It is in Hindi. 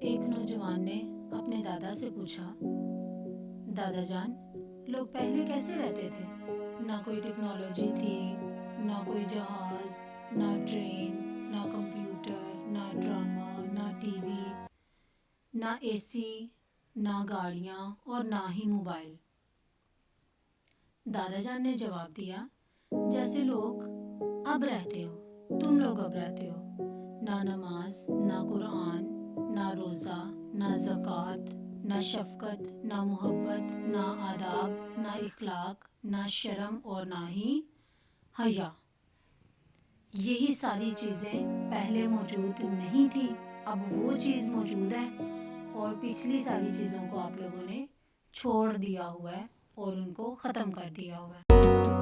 एक नौजवान ने अपने दादा से पूछा, दादा जान, लोग पहले कैसे रहते थे? ना कोई टेक्नोलॉजी थी, ना कोई जहाज, ना ट्रेन, ना कंप्यूटर, ना ड्रामा, ना टीवी, ना एसी, ना गाड़ियाँ और ना ही मोबाइल। दादा जान ने जवाब दिया, जैसे लोग अब रहते हो, तुम लोग अब रहते हो। ना नमाज, ना कुरान, ना रोज़ा, ना ज़कात, ना शफ़क़त, ना मोहब्बत, ना आदाब, ना इखलाक, ना शर्म और ना ही हया। यही सारी चीज़ें पहले मौजूद नहीं थी, अब वो चीज़ मौजूद है और पिछली सारी चीज़ों को आप लोगों ने छोड़ दिया हुआ है और उनको ख़त्म कर दिया हुआ है।